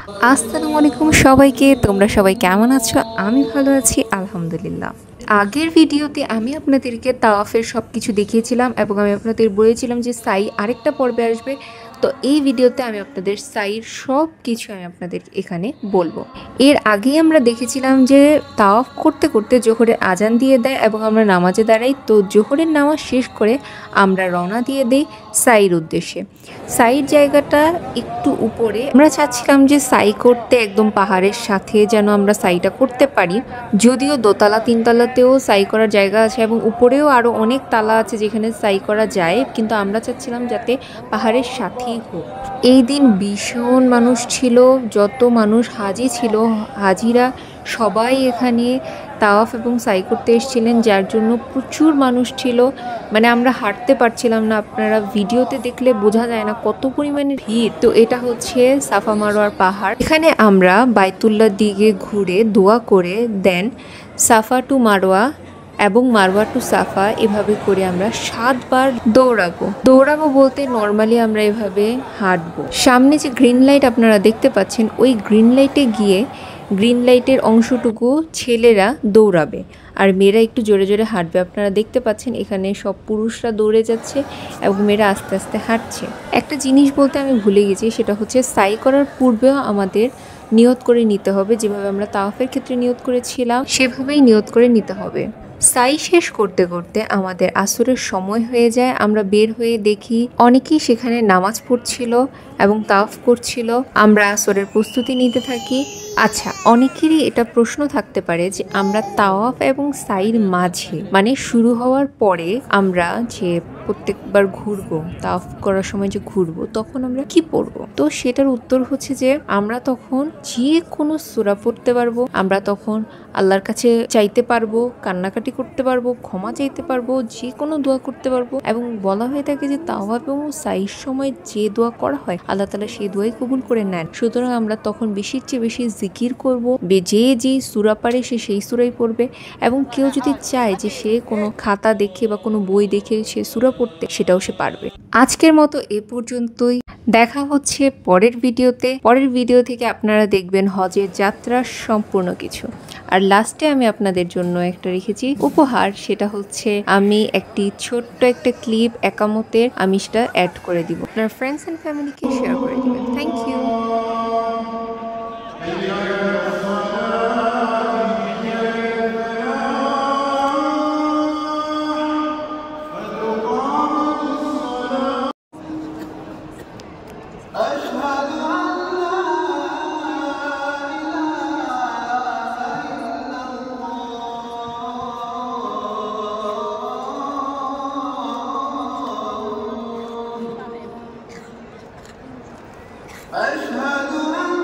আসসালামু আলাইকুম সবাইকে। তোমরা সবাই কেমন আছো? আমি ভালো আছি আলহামদুলিল্লাহ। আগের ভিডিওতে আমি আপনাদেরকে তাওয়াফের সব কিছু দেখিয়েছিলাম এবং আমি আপনাদের বলেছিলাম যে সাই আরেকটা পর্বে আসবে। তো এই ভিডিওতে আমি আপনাদের সাইর সব কিছু আমি আপনাদের এখানে বলবো। এর আগেই আমরা দেখেছিলাম যে তাওয়াফ করতে করতে জোহরের আজান দিয়ে দেয় এবং আমরা নামাজে দাঁড়াই। তো জোহরের নামাজ শেষ করে আমরা রওনা দিয়ে দেই সাইর উদ্দেশ্যে। সাইর জায়গাটা একটু উপরে, আমরা চাচ্ছিলাম যে সাই করতে একদম পাহাড়ের সাথে যেন আমরা সাইটা করতে পারি। যদিও দোতলা তিনতলাতেও সাই করার জায়গা আছে এবং উপরেও আরও অনেক তালা আছে যেখানে সাই করা যায়, কিন্তু আমরা চাচ্ছিলাম যাতে পাহাড়ের সাথেই হোক। এই দিন ভীষণ মানুষ ছিল, যত মানুষ হাজি ছিল হাজিরা সবাই এখানে তাওয়াফ এবং সাই করতে এসেছিলেন, যার জন্য প্রচুর মানুষ ছিল। মানে আমরা হাঁটতে পারছিলাম না, আপনারা ভিডিওতে দেখলে বোঝা যায় না কত পরিমাণে ভিড়। তো এটা হচ্ছে সাফা মারোয়ার পাহাড়। এখানে আমরা বাইতুল্লাহর দিকে ঘুরে দোয়া করে দেন সাফা টু মারোয়া এবং মারওয়া টু সাফা এভাবে করে আমরা 7 বার দৌড়াবো বলতে নর্মালি আমরা এভাবে হাঁটবো। সামনে যে গ্রিন লাইট আপনারা দেখতে পাচ্ছেন, ওই গ্রিন লাইটে গিয়ে গ্রিন লাইটের অংশটুকু ছেলেরা দৌড়াবে আর মেয়েরা একটু জোরে জোরে হাঁটবে। আপনারা দেখতে পাচ্ছেন এখানে সব পুরুষরা দৌড়ে যাচ্ছে এবং মেয়েরা আস্তে আস্তে হাঁটছে। একটা জিনিস বলতে আমি ভুলে গেছি, সেটা হচ্ছে সাই করার পূর্বেও আমাদের নিয়ত করে নিতে হবে। যেভাবে আমরা তাওয়াফের ক্ষেত্রে নিয়ত করেছিলাম সেভাবেই নিয়ত করে নিতে হবে। সাই শেষ করতে করতে আমাদের আসরের সময় হয়ে যায়। আমরা বের হয়ে দেখি অনেকেই সেখানে নামাজ পড়ছিল এবং তাওয়াফ করছিল। আমরা আসরের প্রস্তুতি নিতে থাকি। আচ্ছা, অনেকেরই এটা প্রশ্ন থাকতে পারে যে আমরা তাওয়াফ এবং সাইর মাঝে, মানে শুরু হওয়ার পরে আমরা যে প্রত্যেকবার ঘুরবো, তাওয়াফ করার সময় যে ঘুরবো, তখন আমরা কি পড়বো? তো সেটার উত্তর হচ্ছে যে আমরা তখন যে কোনো সূরা পড়তে পারবো। আমরা তখন আল্লাহর কাছে চাইতে পারবো, কান্নাকাটি করতে পারবো, ক্ষমা চাইতে পারবো, যে কোনো দোয়া করতে পারবো। এবং বলা হয়ে থাকে যে তাওয়াফ এবং সাইর সময় যে দোয়া করা হয় আল্লাহ তাআলা সেই দোয়াই কবুল করে নেন। সুতরাং আমরা তখন বেশির চেয়ে বেশি জিকির করবো। যে সূরা পারে সে সেই সূরাই পড়বে। এবং কেউ যদি চায় যে সে কোনো খাতা দেখে বা কোনো বই দেখে সে সূরা পড়তে, সেটাও সে পারবে। আজকের মতো এ পর্যন্তই। দেখা হচ্ছে পরের ভিডিওতে। পরের ভিডিও থেকে আপনারা দেখবেন হজের যাত্রার সম্পূর্ণ কিছু। আর লাস্টে আমি আপনাদের জন্য একটা রেখেছি উপহার, সেটা হচ্ছে আমি একটি ছোট্ট একটা ক্লিপ একামতের, আমি সেটা অ্যাড করে দিব। আপনার ফ্রেন্ডস অ্যান্ড ফ্যামিলিকে শেয়ার করে দিবেন। Thank you. أشهد أن